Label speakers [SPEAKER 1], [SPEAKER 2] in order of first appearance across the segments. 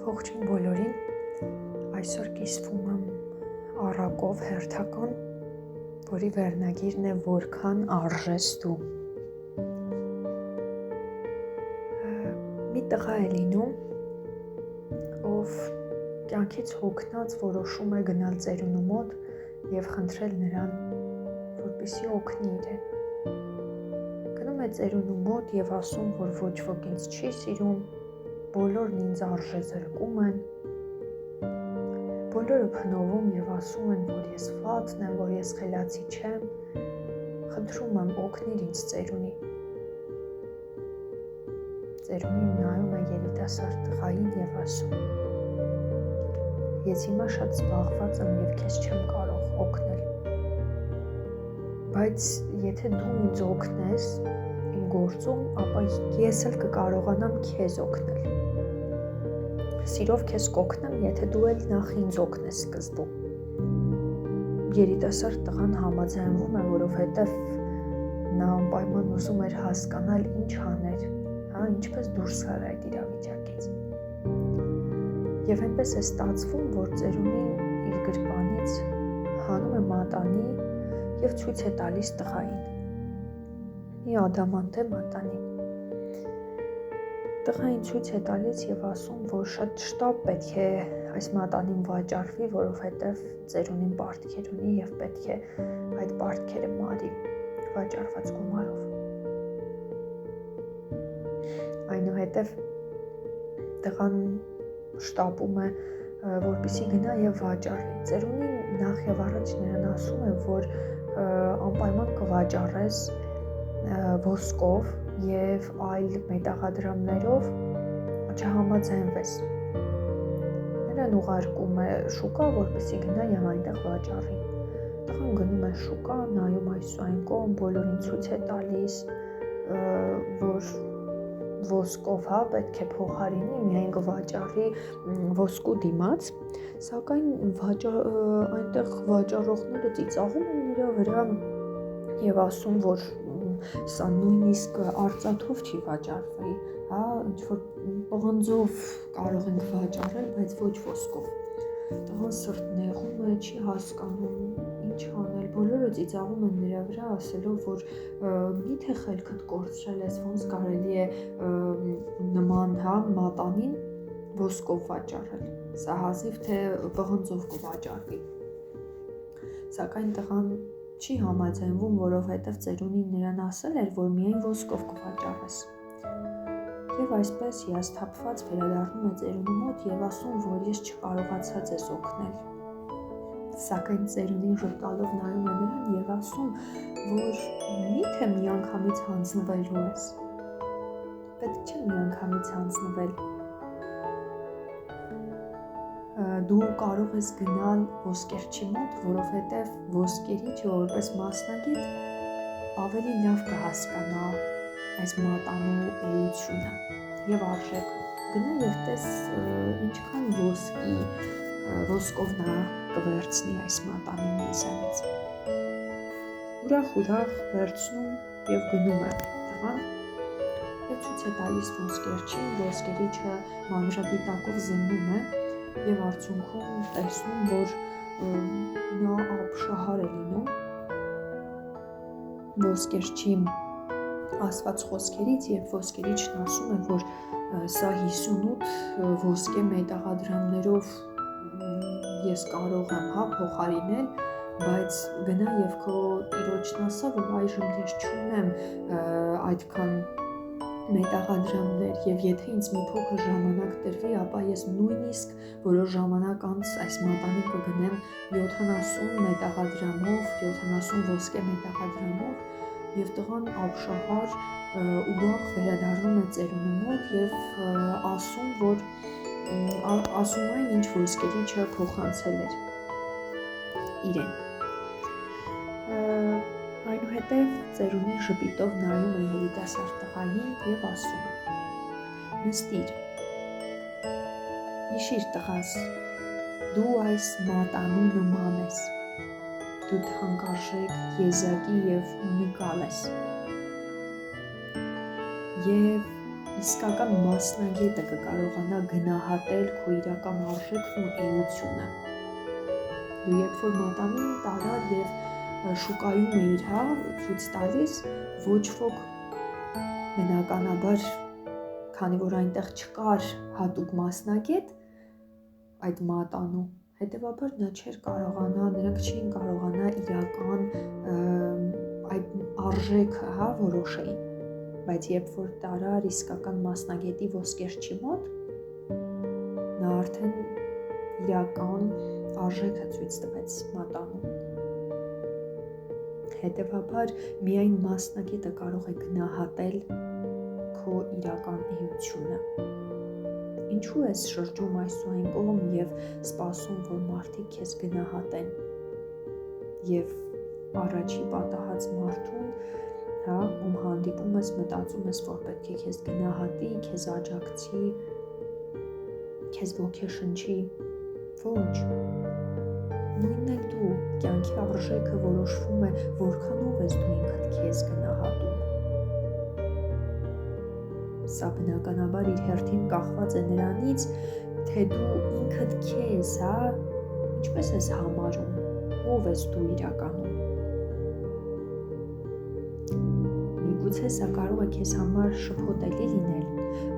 [SPEAKER 1] Ողջույն բոլորին, այսօր կիսվում եմ առակով հերթական, որի վերնագիրն է որքան արժես դու։ Մի տղա է լինում, ով կյանքից հոգնած որոշում է գնալ ծերունու մոտ և խնդրել նրան, որպեսզի օգնի իրեն։ Գնում է ծերունու մոտ և ասում, որ ոչ ոք ինձ չի սիրում, բոլորն ինձ արժե զրկում են, բոլորը փնովում և ասում են, որ ես վատն եմ, որ ես խելացի չեմ, խնդրում եմ օգնիր ինձ ծերունի։ Ծերունին նայում է երիտասարդ տղային և ասում. ես հիմա շատ զբաղված եմ և քեզ չեմ կարող օգնել, բայց եթե դու ինձ օգնես իմ գործում, ապա ես էլ կկարողանամ քեզ օգնել։ Սիրով քեզ կօգնեմ, եթե դու էլ նախ ինձ օգնես սկզբում։ Երիտասարդ տղան համաձայնվում է, որովհետև նա անպայման ուզում էր հասկանալ ինչ աներ, ինչպես դուրս գար այդ իրավիճակից։ Եվ այնպես է ստացվում, որ ծերունին իր գրպանից հանում է մատանի և ցույց է տալիս տղային։ Մի ադամանդե մատանի։ Տղային ցույց է տալիս և ասում, որ շատ շտապ պետք է այս մատանին վաճառվի, որովհետև ծերունին պարտքեր ունի և պետք է այդ պարտքերը մարի վաճառված գումարով։ Այնուհետև տղան շտապում է, որպեսզի գնա և վաճառի։ Ծերունին նախ և առաջ նրան ասում է, որ անպայման կվաճառես ոսկով և այլ մետաղադրամներով չհամաձայնվես։ Նրան ուղարկում է շուկա, որպեսզի գնա և այնտեղ վաճառի։ Տղան գնում է շուկա, նայում այս ու այն կողմ, բոլորին ցույց է տալիս, որ ոսկով պետք է փոխարինի, միայն կվաճառի ոսկու դիմաց, սակայն այնտեղ վաճառողները ծիծաղում են նրա վրա և ասում, որ սա նույնիսկ արծաթով չի վաճառվի, ինչ-որ պղնձով կարող ենք վաճառել, բայց ոչ ոսկով։ Տղան սրտ նեղում է, չի հասկանում ինչ անել, բոլորը ծիծաղում են նրա վրա, ասելով, որ միթե խելքդ կորցրել ես, ոնց կարելի է նման մատանին ոսկով վաճառել, սա հազիվ թե պղնձով կվաճառվի։ Սակայն տղան չի համաձայնվում, որովհետև ծերունին նրան ասել էր, որ միայն ոսկով կվաճառես։ Եվ այսպես հիասթափված վերադառնում է ծերունու մոտ և ասում, որ ես չկարողացա ձեզ օգնել։ Սակայն ծերունին ժպտալով նայում է նրան և ասում, որ միթե միանգամից հանձնվելու ես։ Պետք չէ միանգամից հանձնվել։ Դու կարող ես գնալ ոսկերչի մոտ, որովհետև ոսկերիչը որպես մասնագետ ավելի լավ կհասկանա այս մատանու էությունը և արժեքը։ Գնա և տես ինչքան ոսկով նա կվերցնի այս մատանին մեզանից։ Ուրախ վերցնում և գնում է տղան և ցույց է տալիս ոսկերչին, ոսկերիչը մանրադիտակով զննում է և արդյունքում տեսնում, որ նա ապշահար է լինում ոսկերչի ասված խոսքերից, երբ ոսկերիչն ասում է, որ սա 58 ոսկե մետաղադրամներով ես կարող եմ փոխարինել, բայց գնա և քո տիրոջն ասա, որ այժմ ես չունեմ այդքան մետաղադրամներ և եթե ինձ մի փոքր ժամանակ տրվի, ապա ես նույնիսկ որոշ ժամանակ անց այս մատանին կգնեմ 70 մետաղադրամով, 70 ոսկե մետաղադրամով և տղան ապշահար ուրախ վերադառնում է ծերունու մոտ և ասում այն, ինչ ոսկերիչը փոխանցել էր իրեն։ Այնուհետև ծերունին ժպիտով նայում է երիտասարդ տղային և ասում. նստիր, հիշիր տղաս, դու այս մատանու նման ես, դու թանկարժեք եզակի և ունիկալ ես։ Եվ իսկական մասնագետը կկարողանա գնահատել քո իրական արժեքն ու էությունը։ Դու երբ որ մատանին տարար եւ շուկայում էիր, ցույց տալիս, ոչ ոք բնականաբար, քանի որ այնտեղ չկար հատուկ մասնագետ այդ մատանու, հետևաբար նրանք չէին կարողանա իրական այդ արժեքը որոշեին, բայց երբ որ տարար իսկական մասնագետի ոսկերչի մոտ, նա արդեն իրական արժեքը ցույց տվեց մատանու։ Հետևաբար միայն մասնագետը կարող է գնահատել քո իրական էությունը։ Ինչու ես շրջում այս ու այն կողմ եւ սպասում, որ մարդիկ քեզ գնահատեն եւ առաջի պատահած մարդուն, ում հանդիպում ես, մտածում ես, որ պետք է քեզ գնահատի, քեզ աջակցի, քեզ ոգեշնչի, ոչ։ Նույնն էլ դու, կյանքի արժեքը որոշվում է, որքանով ես դու ինքդ քեզ գնահատում։ Սա բնականաբար իր հերթին կախված է նրանից, թե դու ինքդ քեզ, ինչպես ես համարում, ով ես դու իրականում։ Միգուցե սա կարող է քեզ համար շփոթելի լինել,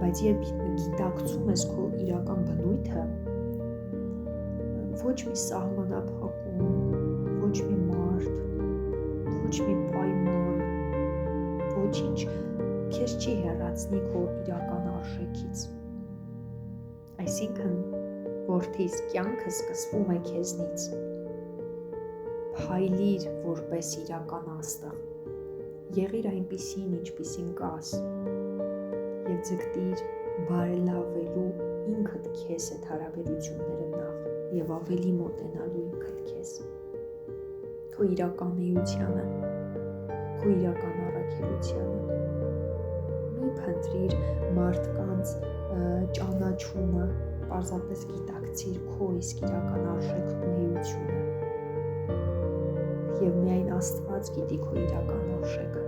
[SPEAKER 1] բայց երբ գիտակցում ես քո իրական բնույթը, ոչ մի սահմանափակում, ոչ մի մարդ, ոչ մի պայման, ոչինչ քեզ չի հեռացնի քո իրական արժեքից։ Այսինքն, որդիս, կյանքը սկսվում է քեզնից։ Փայլիր որպես իրական աստղ։ Եղիր այնպիսին, ինչպիսին կաս, եւ ձգտիր բարելավելու ինքդ քեզ այդ հարաբերությունները նախ եւ ավելի մոտենալու ինքդ քեզ։ Քո իրական էությանը, քո իրական առաքելությանը։ Մի փնտրիր մարդկանց ճանաչումը, պարզապես գիտակցիր քո իսկ իրական արժեքն ու էությունը։ Եվ միայն Աստված գիտի քո իրական արժեքը։